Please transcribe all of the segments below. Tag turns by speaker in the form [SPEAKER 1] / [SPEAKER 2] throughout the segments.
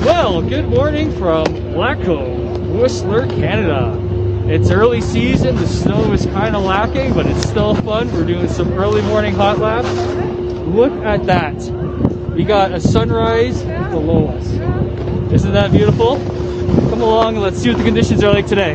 [SPEAKER 1] Well, good morning from Blackcomb, Whistler, Canada. It's early season, the snow is kind of lacking, but it's still fun. We're doing some early morning hot laps. Look at that. We got a sunrise below us. Isn't that beautiful? Come along and let's see what the conditions are like today.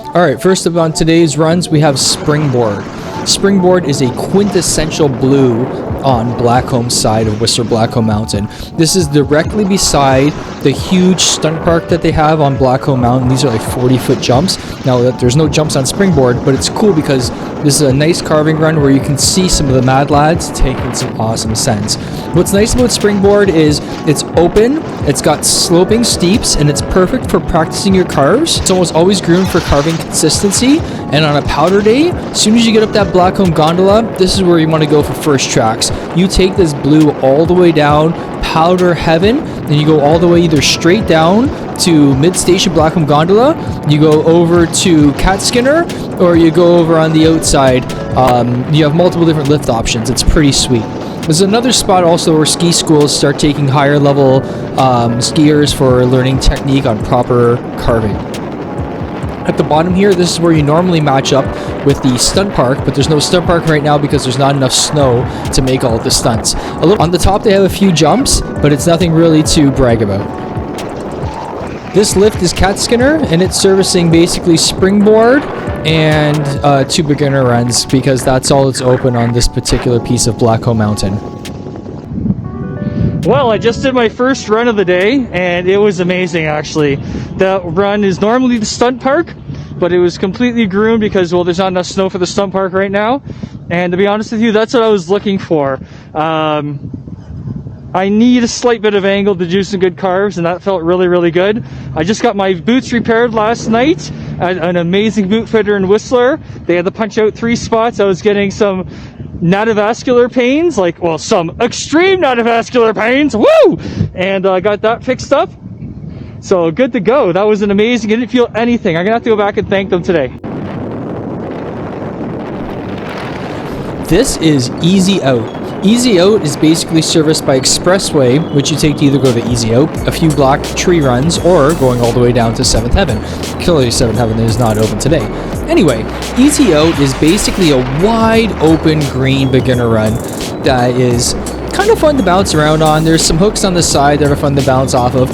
[SPEAKER 2] Alright, first up on today's runs, we have Springboard. Springboard is a quintessential blue on Blackcomb's side of Whistler Blackcomb Mountain. This is directly beside the huge stunt park that they have on Blackcomb Mountain. These are like 40-foot jumps. Now, there's no jumps on Springboard, but it's cool because this is a nice carving run where you can see some of the mad lads taking some awesome sends. What's nice about Springboard is it's open, it's got sloping steeps, and it's perfect for practicing your carves. It's almost always groomed for carving consistency, and on a powder day, as soon as you get up that Blackcomb gondola, this is where you want to go for first tracks. You take this blue all the way down, powder heaven, then you go all the way either straight down to mid-station Blackcomb gondola, you go over to Cat Skinner, or you go over on the outside. You have multiple different lift options. It's pretty sweet. There's another spot also where ski schools start taking higher level skiers for learning technique on proper carving. At the bottom here, this is where you normally match up with the stunt park, but there's no stunt park right now because there's not enough snow to make all of the stunts. On the top, they have a few jumps, but it's nothing really to brag about. This lift is Cat Skinner, and it's servicing basically Springboard and 2 beginner runs because that's all that's open on this particular piece of Blackcomb Mountain.
[SPEAKER 1] Well, I just did my first run of the day, and it was amazing, actually. The run is normally the stunt park, but it was completely groomed because, well, there's not enough snow for the stunt park right now. And to be honest with you, that's what I was looking for. I need a slight bit of angle to do some good carves, and that felt really, really good. I just got my boots repaired last night at an amazing boot fitter in Whistler. They had to punch out 3 spots. I was getting some nativascular pains, some extreme nativascular pains, woo! And I got that fixed up. So good to go. That was an amazing, I didn't feel anything. I'm gonna have to go back and thank them today.
[SPEAKER 2] This is Easy Out. Easy Out is basically serviced by Expressway, which you take to either go to Easy Out, a few block tree runs, or going all the way down to 7th Heaven. Clearly 7th Heaven is not open today. Anyway, Easy Out is basically a wide open green beginner run that is kind of fun to bounce around on. There's some hooks on the side that are fun to bounce off of.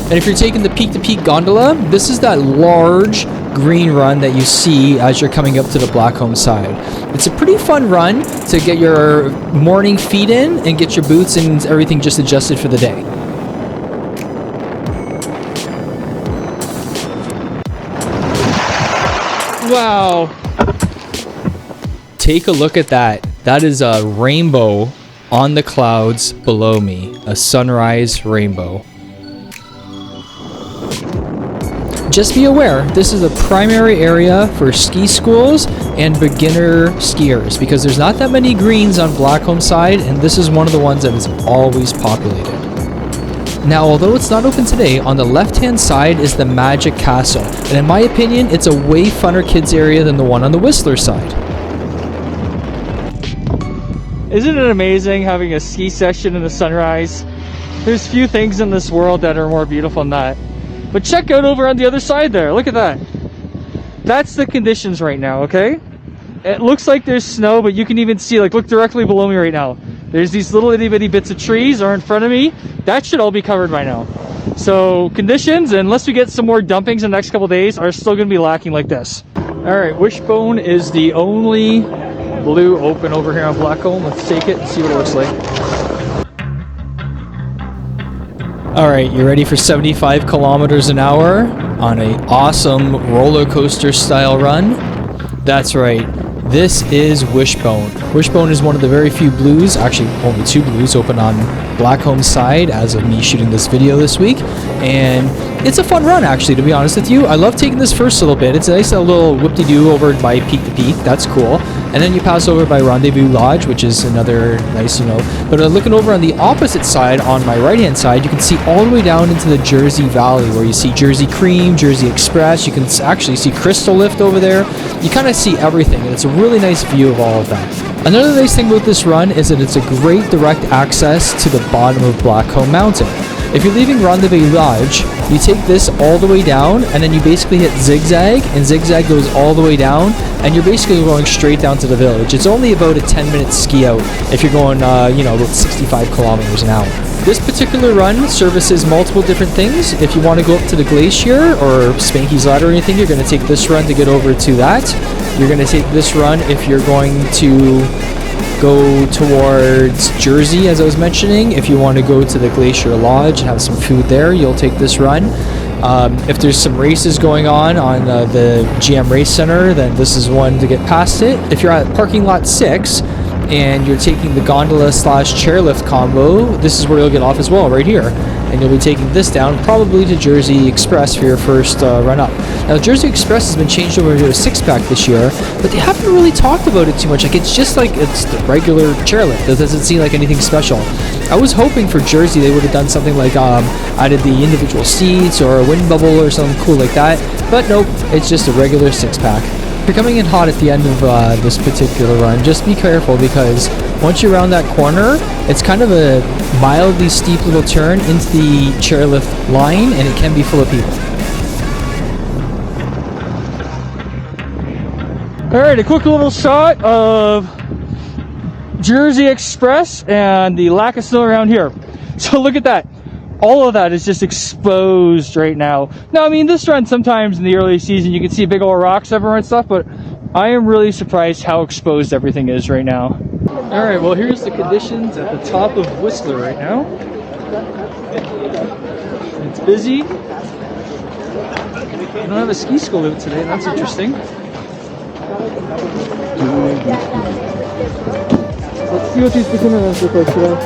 [SPEAKER 2] And if you're taking the peak-to-peak gondola, this is that large green run that you see as you're coming up to the Blackcomb side. It's a pretty fun run to get your morning feet in and get your boots and everything just adjusted for the day.
[SPEAKER 1] Wow.
[SPEAKER 2] Take a look at that. That is a rainbow on the clouds below me. A sunrise rainbow. Just be aware, this is a primary area for ski schools and beginner skiers because there's not that many greens on Blackcomb side, and this is one of the ones that is always populated. Now, although it's not open today, on the left-hand side is the Magic Castle, and in my opinion, it's a way funner kids area than the one on the Whistler side.
[SPEAKER 1] Isn't it amazing having a ski session in the sunrise? There's few things in this world that are more beautiful than that. But check out over on the other side there. Look at that. That's the conditions right now, okay? It looks like there's snow, but you can even see, look directly below me right now. There's these little itty bitty bits of trees are in front of me. That should all be covered by now. So conditions, unless we get some more dumpings in the next couple days, are still going to be lacking like this. All right, Wishbone is the only blue open over here on Blackcomb. Let's take it and see what it looks like.
[SPEAKER 2] Alright, you ready for 75 kilometers an hour on an awesome roller coaster style run? That's right, this is Wishbone. Wishbone is one of the very few blues, actually only 2 blues open on Blackcomb's side as of me shooting this video this week. And it's a fun run actually, to be honest with you. I love taking this first little bit. It's a nice little whoop-de-doo over by peak to peak, that's cool. and then you pass over by Rendezvous Lodge, which is another nice, but looking over on the opposite side, on my right hand side, you can see all the way down into the Jersey Valley, where you see Jersey Cream, Jersey Express. You can actually see Crystal Lift over there. You kind of see everything, and it's a really nice view of all of that. Another nice thing about this run is that it's a great direct access to the bottom of Blackcomb Mountain. If you're leaving Rendezvous Lodge, you take this all the way down, and then you basically hit Zigzag, and Zigzag goes all the way down, and you're basically going straight down to the village. It's only about a 10-minute ski out if you're going, about 65 kilometers an hour. This particular run services multiple different things. If you want to go up to the glacier or Spanky's Ladder or anything, you're going to take this run to get over to that. You're going to take this run if you're going to go towards Jersey, as I was mentioning. If you want to go to the Glacier Lodge and have some food there, you'll take this run. If there's some races going on the GM Race Center, then this is one to get past it. If you're at parking lot 6 and you're taking the gondola / chairlift combo, this is where you'll get off as well, right here. And you'll be taking this down probably to Jersey Express for your first run up. Now, Jersey Express has been changed over to a 6-pack this year, but they haven't really talked about it too much. Like, it's just like it's the regular chairlift. It doesn't seem like anything special. I was hoping for Jersey they would have done something like added the individual seats or a wind bubble or something cool like that, but nope, it's just a regular 6-pack. If you're coming in hot at the end of this particular run, just be careful, because once you're around that corner, it's kind of a mildly steep little turn into the chairlift line, and it can be full of people.
[SPEAKER 1] Alright, a quick little shot of Jersey Express and the lack of snow around here. So look at that. All of that is just exposed right now. Now, I mean, this run, sometimes in the early season, you can see big old rocks everywhere and stuff, but I am really surprised how exposed everything is right now. All right, well, here's the conditions at the top of Whistler right now. It's busy. I don't have a ski school out today. That's interesting. Let's see what these beginners look like today.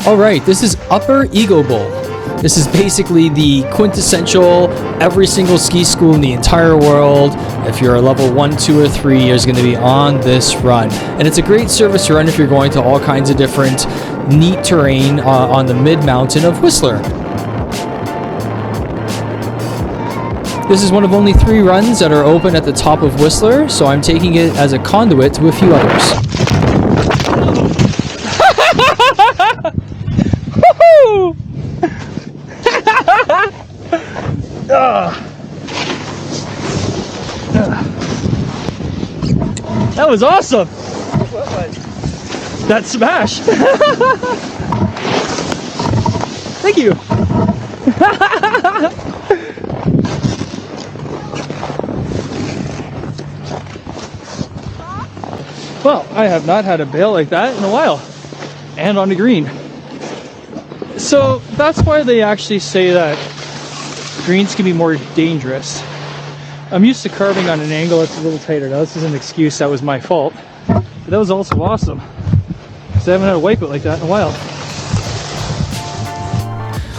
[SPEAKER 2] Alright, this is Upper Eagle Bowl. This is basically the quintessential, every single ski school in the entire world, if you're a level 1, 2, or 3, is going to be on this run. And it's a great service run if you're going to all kinds of different neat terrain on the mid-mountain of Whistler. This is one of only 3 runs that are open at the top of Whistler, so I'm taking it as a conduit to a few others.
[SPEAKER 1] Woohoo! That was awesome! That smash! Thank you! Well, I have not had a bail like that in a while. And on the green. So that's why they actually say that greens can be more dangerous. I'm used to carving on an angle that's a little tighter. Now, this is an excuse, that was my fault. But that was also awesome, because I haven't had a wipe it like that in a while.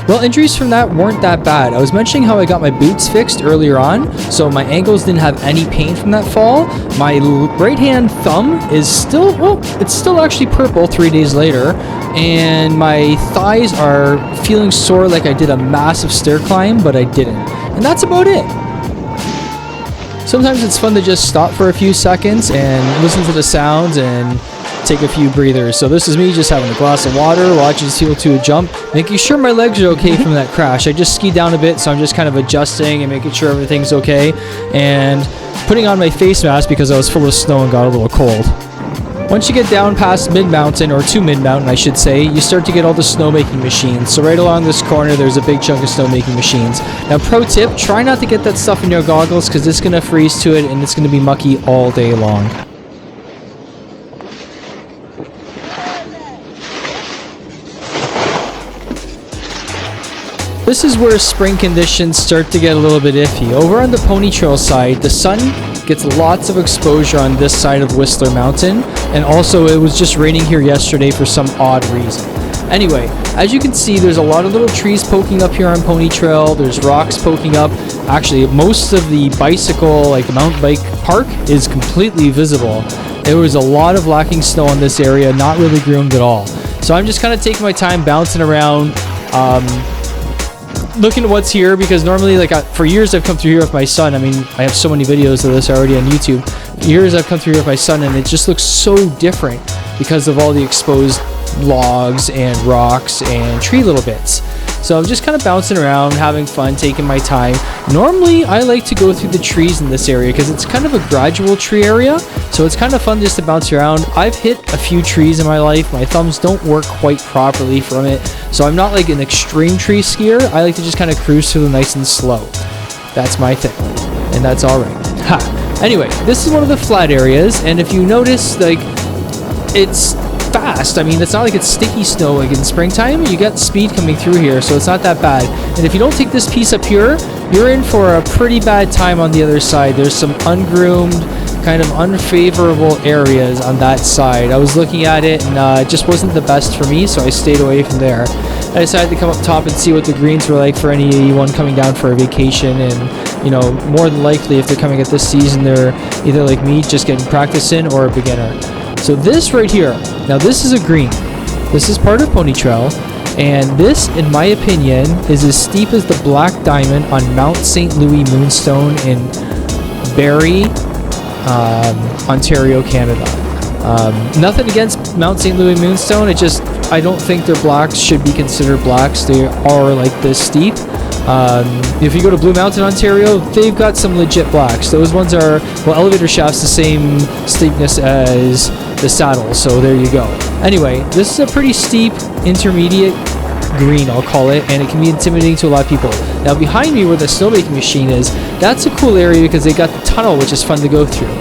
[SPEAKER 2] Well, injuries from that weren't that bad. I was mentioning how I got my boots fixed earlier on, so my ankles didn't have any pain from that fall. My right hand thumb is still, well, it's still actually purple 3 days later, and my thighs are feeling sore like I did a massive stair climb, but I didn't. And that's about it. Sometimes it's fun to just stop for a few seconds and listen to the sounds and take a few breathers. So this is me just having a glass of water, watching CO2 jump, making sure my legs are okay from that crash. I just skied down a bit, so I'm just kind of adjusting and making sure everything's okay, and putting on my face mask because I was full of snow and got a little cold. Once you get down past mid-mountain, or to mid-mountain I should say, you start to get all the snowmaking machines. So right along this corner there's a big chunk of snowmaking machines. Now, pro tip, try not to get that stuff in your goggles, because it's going to freeze to it and it's going to be mucky all day long. This is where spring conditions start to get a little bit iffy. Over on the pony trail side, the sun gets lots of exposure on this side of Whistler Mountain, and also it was just raining here yesterday for some odd reason. Anyway, as you can see, there's a lot of little trees poking up here on Pony Trail. There's rocks poking up. Actually, most of the bicycle, like the mountain bike park, is completely visible. There was a lot of lacking snow on this area, not really groomed at all. So I'm just kind of taking my time bouncing around, looking at what's here, because normally, like, for years I've come through here with my son. I mean, I have so many videos of this already on YouTube. For years I've come through here with my son, and it just looks so different because of all the exposed logs and rocks and tree little bits. So I'm just kind of bouncing around, having fun, taking my time. Normally, I like to go through the trees in this area because it's kind of a gradual tree area. So it's kind of fun just to bounce around. I've hit a few trees in my life. My thumbs don't work quite properly from it. So I'm not like an extreme tree skier. I like to just kind of cruise through them nice and slow. That's my thing. And that's all right. Ha! Anyway, this is one of the flat areas. And if you notice, like, it's fast. I mean, it's not like it's sticky snow like in springtime. You got speed coming through here, so it's not that bad. And if you don't take this piece up here, you're in for a pretty bad time on the other side. There's some ungroomed, kind of unfavorable areas on that side. I was looking at it, and it just wasn't the best for me, so I stayed away from there. I decided to come up top and see what the greens were like for anyone coming down for a vacation. And, you know, more than likely, if they're coming at this season, they're either like me, just getting practice in, or a beginner. So this right here, now this is a green. This is part of Pony Trail, and this, in my opinion, is as steep as the Black Diamond on Mount St. Louis Moonstone in Barrie, Ontario, Canada. Nothing against Mount St. Louis Moonstone, it just, I don't think their blacks should be considered blacks. They are like this steep. If you go to Blue Mountain, Ontario, they've got some legit blacks. Those ones are, well, elevator shafts the same steepness as the saddle, so there you go. Anyway, this is a pretty steep intermediate green, I'll call it, and it can be intimidating to a lot of people. Now behind me where the snowmaking machine is, that's a cool area because they got the tunnel, which is fun to go through.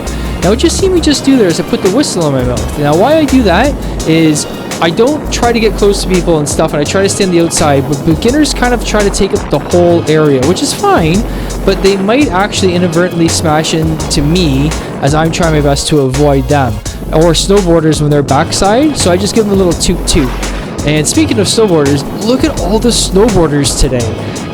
[SPEAKER 2] Now what you see me just do there is I put the whistle in my mouth. Now why I do that is I don't try to get close to people and stuff, and I try to stay on the outside, but beginners kind of try to take up the whole area, which is fine, but they might actually inadvertently smash into me as I'm trying my best to avoid them. Or snowboarders when they're backside, so I just give them a little toot-toot. And speaking of snowboarders, look at all the snowboarders today.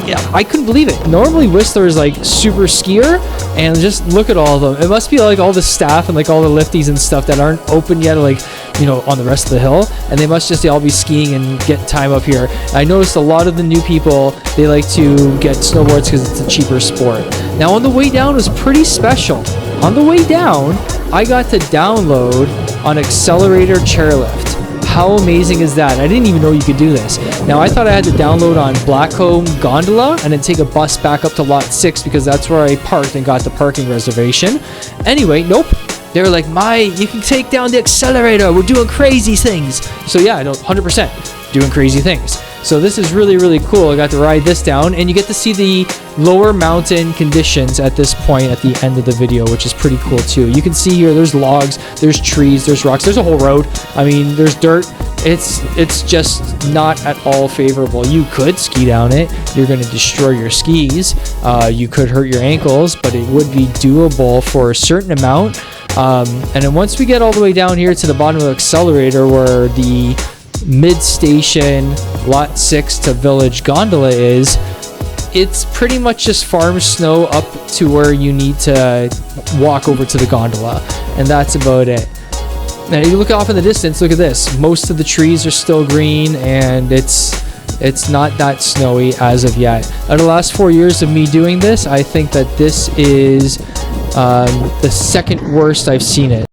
[SPEAKER 2] Yeah, I couldn't believe it. Normally Whistler is like super skier, and just look at all of them. It must be like all the staff and like all the lifties and stuff that aren't open yet, like, you know, on the rest of the hill, and they must just all be skiing and get time up here. I noticed a lot of the new people, they like to get snowboards because it's a cheaper sport. Now on the way down was pretty special. On the way down, I got to download on Accelerator Chairlift. How amazing is that? I didn't even know you could do this. Now, I thought I had to download on Blackcomb Gondola and then take a bus back up to Lot 6 because that's where I parked and got the parking reservation. Anyway, nope. They were like, you can take down the accelerator. We're doing crazy things. So yeah, I know, 100% doing crazy things. So this is really, really cool. I got to ride this down, and you get to see the lower mountain conditions at this point at the end of the video, which is pretty cool too. You can see here, there's logs, there's trees, there's rocks, there's a whole road. I mean, there's dirt. It's just not at all favorable. You could ski down it. You're going to destroy your skis. You could hurt your ankles, but it would be doable for a certain amount. And then once we get all the way down here to the bottom of the accelerator where the mid-station Lot 6 to Village Gondola is, it's pretty much just farm snow up to where you need to walk over to the gondola, and that's about it. Now you look off in the distance, look at this. Most of the trees are still green, and it's not that snowy as of yet. Out of the last 4 years of me doing this, I think that this is the second worst I've seen it.